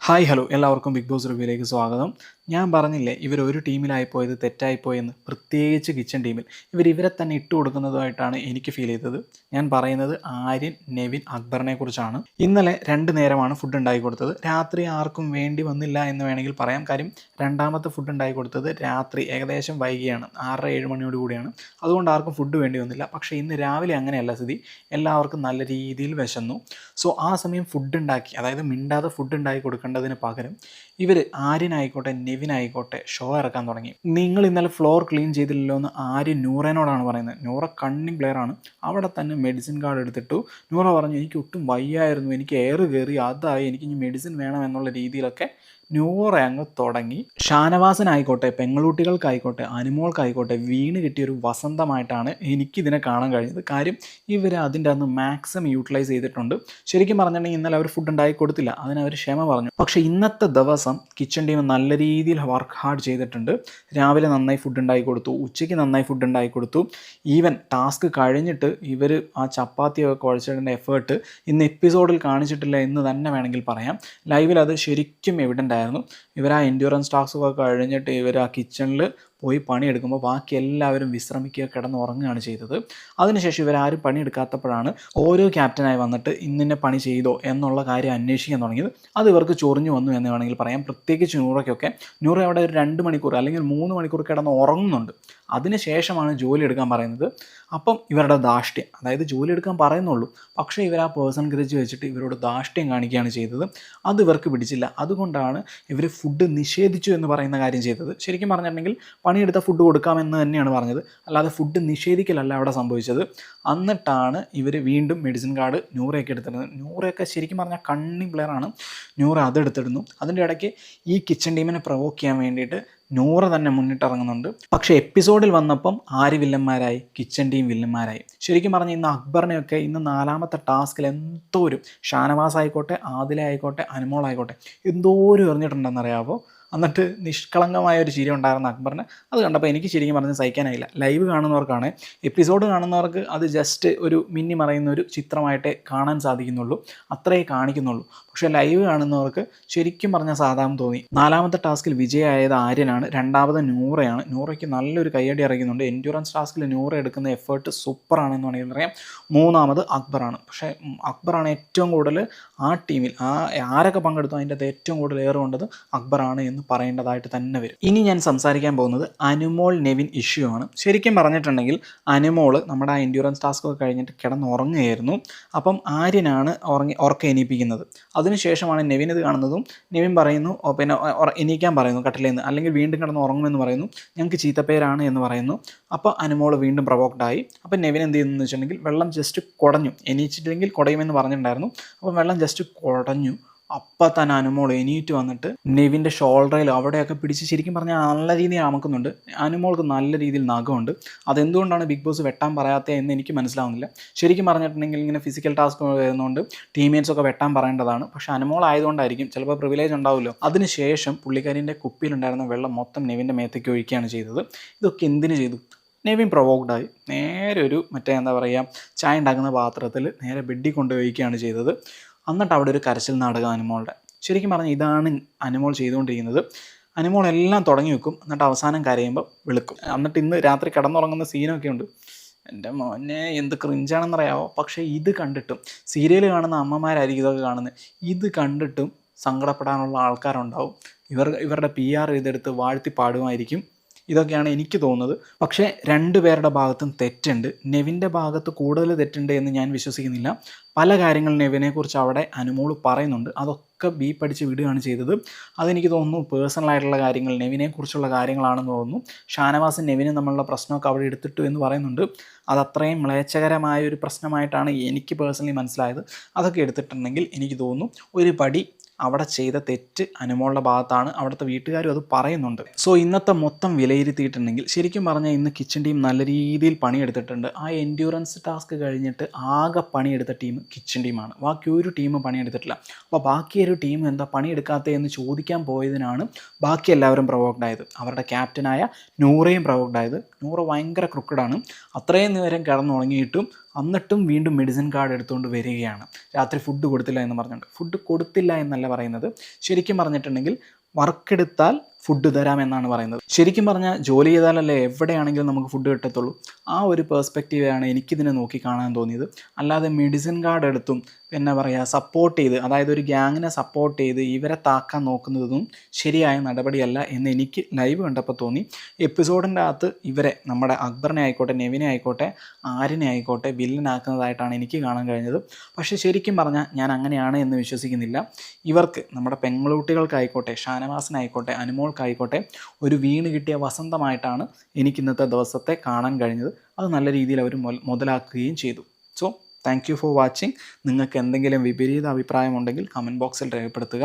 Hi hello എല്ലാവർക്കും big boss റിവ്യൂയിലേക്ക് സ്വാഗതം. ഞാൻ പറഞ്ഞില്ലേ ഇവരൊരു ടീമിലായിപ്പോയത് തെറ്റായിപ്പോയെന്ന്, പ്രത്യേകിച്ച് കിച്ചൺ ടീമിൽ. ഇവരെ തന്നെ ഇട്ട് കൊടുക്കുന്നതുമായിട്ടാണ് എനിക്ക് ഫീൽ ചെയ്തത്. ഞാൻ പറയുന്നത് ആര്യൻ, നെവിൻ, അക്ബറിനെ കുറിച്ചാണ്. ഇന്നലെ 2 നേരമാണ് ഫുഡ് ഉണ്ടാക്കി കൊടുത്തത്. രാത്രി ആർക്കും വേണ്ടി വന്നില്ല എന്ന് വേണമെങ്കിൽ പറയാം. കാര്യം രണ്ടാമത്തെ ഫുഡ് ഉണ്ടാക്കി കൊടുത്തത് രാത്രി ഏകദേശം വൈകിയാണ്, 6-7 മണിയോട് കൂടിയാണ്. അതുകൊണ്ട് ആർക്കും ഫുഡ് വേണ്ടി വന്നില്ല. പക്ഷേ ഇന്ന് രാവിലെ അങ്ങനെയല്ല സ്ഥിതി. എല്ലാവർക്കും നല്ല രീതിയിൽ വിശന്നു. സോ ആ സമയം ഫുഡ് ഉണ്ടാക്കി, അതായത് മിണ്ടാതെ ഫുഡ് ഉണ്ടാക്കി കൊടുക്കേണ്ടതിന് പകരം ഇവർ ആര്യനായിക്കോട്ടെ നെവിനായിക്കോട്ടെ ഷോ ഇറക്കാൻ തുടങ്ങി. നിങ്ങൾ ഇന്നലെ ഫ്ലോർ ക്ലീൻ ചെയ്തില്ലല്ലോ എന്ന് ആര്യൻ നൂറേനോടാണ് പറയുന്നത്. നൂറ കണ്ണിങ് പ്ലെയർ ആണ്. അവിടെ തന്നെ മെഡിസിൻ കാർഡ് എടുത്തിട്ടു. നൂറ പറഞ്ഞു എനിക്ക് ഒട്ടും വയ്യായിരുന്നു, എനിക്ക് എയർ കയറി, അതായി, എനിക്ക് ഇനി മെഡിസിൻ വേണം എന്നുള്ള രീതിയിലൊക്കെ നൂറ അങ്ങ് തുടങ്ങി. ഷാനവാസനായിക്കോട്ടെ, പെങ്ങളുട്ടികൾക്കായിക്കോട്ടെ, അനുമോൾക്കായിക്കോട്ടെ വീണ് കിട്ടിയൊരു വസന്തമായിട്ടാണ് എനിക്കിതിനെ കാണാൻ കഴിഞ്ഞത്. കാര്യം ഇവർ അതിൻ്റെ അന്ന് മാക്സിമം യൂട്ടിലൈസ് ചെയ്തിട്ടുണ്ട്. ശരിക്കും പറഞ്ഞിട്ടുണ്ടെങ്കിൽ ഇന്നലെ അവർ ഫുഡ് ഉണ്ടാക്കി കൊടുത്തില്ല, അതിനവർ ക്ഷമ പറഞ്ഞു. പക്ഷേ ഇന്നത്തെ ദിവസം കിച്ചൺ ടീം നല്ല രീതിയിൽ വർക്ക് ഹാർഡ് ചെയ്തിട്ടുണ്ട്. രാവിലെ നന്നായി ഫുഡ് ഉണ്ടാക്കി കൊടുത്തു, ഉച്ചയ്ക്ക് നന്നായി ഫുഡ് ഉണ്ടാക്കി കൊടുത്തു. ഈവൻ ടാസ്ക് കഴിഞ്ഞിട്ട് ഇവർ ആ ചപ്പാത്തിയൊക്കെ കുഴച്ചിടേണ്ട എഫേർട്ട് ഇന്ന് എപ്പിസോഡിൽ കാണിച്ചിട്ടില്ല എന്ന് തന്നെ വേണമെങ്കിൽ പറയാം. ലൈവിൽ അത് ശരിക്കും എവിഡൻ്റ് ആയിരുന്നു. ഇവർ ആ എൻഡ്യൂറൻസ് ടാസ്കൊക്കെ കഴിഞ്ഞിട്ട് ഇവർ ആ കിച്ചണിൽ പോയി പണിയെടുക്കുമ്പോൾ ബാക്കി എല്ലാവരും വിശ്രമിക്കുക, കിടന്ന് ഉറങ്ങുകയാണ് ചെയ്തത്. അതിനുശേഷം ഇവരാരും പണിയെടുക്കാത്തപ്പോഴാണ് ഓരോ ക്യാപ്റ്റനായി വന്നിട്ട് ഇന്നിന്നെ പണി ചെയ്തോ എന്നുള്ള കാര്യം അന്വേഷിക്കാൻ തുടങ്ങിയത്. അത് ഇവർക്ക് ചൊറിഞ്ഞു വന്നു എന്ന് വേണമെങ്കിൽ പറയാം. പ്രത്യേകിച്ച് നൂറയ്ക്കൊക്കെ. നൂറ അവിടെ ഒരു 2 മണിക്കൂർ അല്ലെങ്കിൽ 3 മണിക്കൂർ കിടന്ന് ഉറങ്ങുന്നുണ്ട്. അതിനുശേഷമാണ് ജോലി എടുക്കാൻ പറയുന്നത്. അപ്പം ഇവരുടെ ധാഷ്ട്യം, അതായത് ജോലി എടുക്കാൻ പറയുന്നുള്ളൂ, പക്ഷേ ഇവർ ആ പേഴ്സൺ ഗ്രജ് വെച്ചിട്ട് ഇവരോട് ധാഷ്ട്യം കാണിക്കുകയാണ് ചെയ്തത്. അത് ഇവർക്ക് പിടിച്ചില്ല. അതുകൊണ്ടാണ് ഇവർ ഫുഡ് നിഷേധിച്ചു എന്ന് പറയുന്ന കാര്യം ചെയ്തത്. ശരിക്കും പറഞ്ഞിട്ടുണ്ടെങ്കിൽ പണിയെടുത്ത ഫുഡ് കൊടുക്കാമെന്ന് തന്നെയാണ് പറഞ്ഞത്, അല്ലാതെ ഫുഡ് നിഷേധിക്കലല്ല അവിടെ സംഭവിച്ചത്. എന്നിട്ടാണ് ഇവർ വീണ്ടും മെഡിസിൻ കാർഡ് നൂറയൊക്കെ എടുത്തിരുന്നത്. നൂറയൊക്കെ ശരിക്കും പറഞ്ഞാൽ കണ്ണിങ് പ്ലെയറാണ്. നൂറ അതെടുത്തിടുന്നു. അതിൻ്റെ ഇടയ്ക്ക് ഈ കിച്ചൺ ടീമിനെ പ്രൊവോക്ക് ചെയ്യാൻ വേണ്ടിയിട്ട് നൂറ തന്നെ മുന്നിട്ടിറങ്ങുന്നുണ്ട്. പക്ഷേ എപ്പിസോഡിൽ വന്നപ്പം ആര് വില്ലന്മാരായി? Kitchen team വില്ലന്മാരായി. ശരിക്കും പറഞ്ഞാൽ ഇന്ന് അക്ബറിനെയൊക്കെ ഇന്ന് 4ാമത്തെ ടാസ്കിൽ എന്തോരും, ഷാനവാസ് ആയിക്കോട്ടെ, ആദില ആയിക്കോട്ടെ, അനുമോളായിക്കോട്ടെ എന്തോരും എറിഞ്ഞിട്ടുണ്ടെന്നറിയാമോ? എന്നിട്ട് നിഷ്കളങ്കമായ ഒരു ചിരി ഉണ്ടായിരുന്ന അക്ബറിന് അത് കണ്ടപ്പോൾ എനിക്ക് ശരിക്കും പറഞ്ഞ് സഹിക്കാനായില്ല. ലൈവ് കാണുന്നവർക്കാണ്, എപ്പിസോഡ് കാണുന്നവർക്ക് അത് ജസ്റ്റ് ഒരു മിന്നി മറയുന്ന ഒരു ചിത്രമായിട്ടേ കാണാൻ സാധിക്കുന്നുള്ളൂ, അത്രയേ കാണിക്കുന്നുള്ളൂ. പക്ഷേ ലൈവ് കാണുന്നവർക്ക് ശരിക്കും പറഞ്ഞാൽ സാധാരണ തോന്നി. 4ാമത്തെ ടാസ്കിൽ വിജയമായത് ആര്യനാണ്, 2ാമത് നൂറയാണ്. നൂറയ്ക്ക് നല്ലൊരു കയ്യടി ഇറങ്ങുന്നുണ്ട്. എൻഡ്യൂറൻസ് ടാസ്കിൽ നൂറ എടുക്കുന്ന എഫേർട്ട് സൂപ്പറാണെന്ന് വേണമെങ്കിൽ പറയാം. 3ാമത് അക്ബറാണ്. പക്ഷേ അക്ബറാണ് ഏറ്റവും കൂടുതൽ ആ ടീമിൽ, ആരൊക്കെ പങ്കെടുത്തു അതിൻ്റെ അത് ഏറ്റവും കൂടുതൽ ഏറ് കൊണ്ടത് അക്ബറാണ് എന്ന് പറയേണ്ടതായിട്ട് തന്നെ വരും. ഇനി ഞാൻ സംസാരിക്കാൻ പോകുന്നത് അനുമോൾ നെവിൻ ഇഷ്യൂ ആണ്. ശരിക്കും പറഞ്ഞിട്ടുണ്ടെങ്കിൽ അനുമോൾ നമ്മുടെ ആ എൻഡ്യൂറൻസ് ടാസ്ക് ഒക്കെ കഴിഞ്ഞിട്ട് കിടന്നുറങ്ങുകയായിരുന്നു. അപ്പം ആര്യനാണ് ഉറക്കം എണീപ്പിക്കുന്നത്. അതിനുശേഷമാണ് നെവിൻ ഇത് കാണുന്നതും നെവിൻ പറയുന്നു, പിന്നെ എണീക്കാൻ പറയുന്നു കട്ടിലിൽ നിന്ന്, അല്ലെങ്കിൽ വീണ്ടും കിടന്ന് ഉറങ്ങുമെന്ന് പറയുന്നു, ഞങ്ങൾക്ക് ചീത്തപ്പേരാണ് എന്ന് പറയുന്നു. അപ്പോൾ അനുമോൾ വീണ്ടും പ്രൊവോക്ഡായി. അപ്പം നെവിൻ എന്ത് ചെയ്യുന്നു വെച്ചിട്ടുണ്ടെങ്കിൽ വെള്ളം ജസ്റ്റ് കുടഞ്ഞു, എണീച്ചിട്ടില്ലെങ്കിൽ കുടയുമെന്ന് പറഞ്ഞിട്ടുണ്ടായിരുന്നു. അപ്പം വെള്ളം ജസ്റ്റ് കുടഞ്ഞു. അപ്പം തന്നെ അനുമോൾ എണീറ്റ് വന്നിട്ട് നെവിൻ്റെ ഷോൾഡറിൽ അവിടെയൊക്കെ പിടിച്ച് ശരിക്കും പറഞ്ഞാൽ നല്ല രീതിയിൽ അമക്കുന്നുണ്ട്. അനുമോൾക്ക് നല്ല രീതിയിൽ നഖമുണ്ട്. അതെന്തുകൊണ്ടാണ് ബിഗ് ബോസ് വെട്ടാൻ പറയാത്തത് എന്ന് എനിക്ക് മനസ്സിലാവുന്നില്ല. ശരിക്കും പറഞ്ഞിട്ടുണ്ടെങ്കിൽ ഇങ്ങനെ ഫിസിക്കൽ ടാസ്ക് വരുന്നതുകൊണ്ട് ടീംമേറ്റ്സൊക്കെ വെട്ടാൻ പറയേണ്ടതാണ്. പക്ഷേ അനുമോൾ ആയതുകൊണ്ടായിരിക്കും, ചിലപ്പോൾ പ്രിവിലേജ് ഉണ്ടാവുമല്ലോ. അതിനുശേഷം പുള്ളിക്കാരിൻ്റെ കുപ്പിയിലുണ്ടായിരുന്ന വെള്ളം മൊത്തം നെവിൻ്റെ മേത്തേക്ക് ഒഴിക്കുകയാണ് ചെയ്തത്. ഇതൊക്കെ എന്തിനു ചെയ്തു? നെവിൻ പ്രൊവോക്ഡായി നേരെ ഒരു എന്താ പറയുക, ചായ ഉണ്ടാക്കുന്ന പാത്രത്തിൽ നേരെ ബെഡിൽ കൊണ്ടുപോയിക്കുകയാണ് ചെയ്തത്. എന്നിട്ട് അവിടെ ഒരു കരച്ചിൽ നാടകം അനുമോളുടെ. ശരിക്കും പറഞ്ഞാൽ ഇതാണ് അനുമോൾ ചെയ്തുകൊണ്ടിരിക്കുന്നത്. അനുമോൾ എല്ലാം തുടങ്ങി വെക്കും, എന്നിട്ട് അവസാനം കരയുമ്പോൾ വിളിക്കും. എന്നിട്ട് ഇന്ന് രാത്രി കിടന്നുറങ്ങുന്ന സീനൊക്കെ ഉണ്ട്. എൻ്റെ മോനെ എന്ത് ക്രിഞ്ചാണെന്നറിയാമോ? പക്ഷേ ഇത് കണ്ടിട്ടും, സീരിയൽ കാണുന്ന അമ്മമാരായിരിക്കും ഇതൊക്കെ കാണുന്നത്, ഇത് കണ്ടിട്ടും സങ്കടപ്പെടാനുള്ള ആൾക്കാരുണ്ടാവും. ഇവരുടെ PR ഇതെടുത്ത് വാഴ്ത്തി പാടുമായിരിക്കും. ഇതൊക്കെയാണ് എനിക്ക് തോന്നുന്നത്. പക്ഷേ 2 പേരുടെ ഭാഗത്തും തെറ്റുണ്ട്. നെവിൻ്റെ ഭാഗത്ത് കൂടുതൽ തെറ്റുണ്ട് എന്ന് ഞാൻ വിശ്വസിക്കുന്നില്ല. പല കാര്യങ്ങൾ നെവിനെക്കുറിച്ച് അവിടെ അനുമോൾ പറയുന്നുണ്ട്, അതൊക്കെ ബീപ്പടിച്ച് വിടുകയാണ് ചെയ്തത്. അതെനിക്ക് തോന്നുന്നു പേഴ്സണലായിട്ടുള്ള കാര്യങ്ങൾ, നെവിനെക്കുറിച്ചുള്ള കാര്യങ്ങളാണെന്ന് തോന്നുന്നു. ഷാനവാസും നെവിനും തമ്മിലുള്ള പ്രശ്നമൊക്കെ അവിടെ എടുത്തിട്ടു എന്ന് പറയുന്നുണ്ട്. അത് അത്രയും മ്ലേച്ഛകരമായ ഒരു പ്രശ്നമായിട്ടാണ് എനിക്ക് പേഴ്സണലി മനസ്സിലായത്. അതൊക്കെ എടുത്തിട്ടുണ്ടെങ്കിൽ എനിക്ക് തോന്നുന്നു ഒരു പടി അവിടെ ചെയ്ത തെറ്റ് അനുമോളുടെ ഭാഗത്താണ്. അവിടുത്തെ വീട്ടുകാരും അത് പറയുന്നുണ്ട്. സോ ഇന്നത്തെ മൊത്തം വിലയിരുത്തിയിട്ടുണ്ടെങ്കിൽ ശരിക്കും പറഞ്ഞാൽ ഇന്ന് കിച്ചൺ ടീം നല്ല രീതിയിൽ പണിയെടുത്തിട്ടുണ്ട്. ആ എൻഡ്യൂറൻസ് ടാസ്ക് കഴിഞ്ഞിട്ട് ആകെ പണിയെടുത്ത ടീം കിച്ചൺ ടീമാണ്. ബാക്കി ഒരു ടീം പണിയെടുത്തിട്ടില്ല. അപ്പോൾ ബാക്കിയൊരു ടീം എന്താ പണിയെടുക്കാത്തതെന്ന് ചോദിക്കാൻ പോയതിനാണ് ബാക്കി എല്ലാവരും പ്രൊവോക്ഡായത്. അവരുടെ ക്യാപ്റ്റനായ നൂറയും പ്രൊവോക്ഡായത്. നൂറ ഭയങ്കര ക്രുക്കഡാണ്. അത്രയും നേരം കിടന്നുറങ്ങിയിട്ടും എന്നിട്ടും വീണ്ടും മെഡിസിൻ കാർഡ് എടുത്തുകൊണ്ട് വരികയാണ്. രാത്രി ഫുഡ് കൊടുത്തില്ല എന്ന് പറഞ്ഞുകൊണ്ട്. ഫുഡ് കൊടുത്തില്ല എന്നല്ല പറയുന്നത്, ശരിക്കും പറഞ്ഞിട്ടുണ്ടെങ്കിൽ വർക്കെടുത്താൽ ഫുഡ് തരാമെന്നാണ് പറയുന്നത്. ശരിക്കും പറഞ്ഞാൽ ജോലി ചെയ്താലല്ലേ എവിടെയാണെങ്കിലും നമുക്ക് ഫുഡ് കിട്ടത്തുള്ളൂ. ആ ഒരു പേഴ്സ്പെക്റ്റീവാണ് എനിക്കിതിനെ നോക്കി കാണാൻ തോന്നിയത്. അല്ലാതെ മെഡിസിൻ കാർഡ് എടുത്തും എന്നാ പറയുക സപ്പോർട്ട് ചെയ്ത്, അതായത് ഒരു ഗ്യാങ്ങിനെ സപ്പോർട്ട് ചെയ്ത് ഇവരെ താക്കാൻ നോക്കുന്നതൊന്നും ശരിയായ നടപടിയല്ല എന്ന് എനിക്ക് ലൈവ് കണ്ടപ്പോൾ തോന്നി. എപ്പിസോഡിൻ്റെ അകത്ത് ഇവരെ നമ്മുടെ അക്ബറിനെ ആയിക്കോട്ടെ, നെവിനെ ആയിക്കോട്ടെ, ആര്യനെ ആയിക്കോട്ടെ വില്ലനാക്കുന്നതായിട്ടാണ് എനിക്ക് കാണാൻ കഴിഞ്ഞത്. പക്ഷേ ശരിക്കും പറഞ്ഞാൽ ഞാൻ അങ്ങനെയാണ് എന്ന് വിശ്വസിക്കുന്നില്ല. ഇവർക്ക് നമ്മുടെ പെൺകുട്ടികൾക്കായിക്കോട്ടെ, ഷാനവാസിനായിക്കോട്ടെ, അനുമോൾക്കായിക്കോട്ടെ ഒരു വീണ് കിട്ടിയ വസന്തമായിട്ടാണ് എനിക്ക് ഇന്നത്തെ ദിവസത്തെ കാണാൻ കഴിഞ്ഞത്. അത് നല്ല രീതിയിൽ അവർ മുതലാക്കുകയും ചെയ്തു. So thank you for watching. നിങ്ങൾക്ക് എന്തെങ്കിലും വിപരീത അഭിപ്രായമുണ്ടെങ്കിൽ കമൻറ്റ് ബോക്സിൽ രേഖപ്പെടുത്തുക.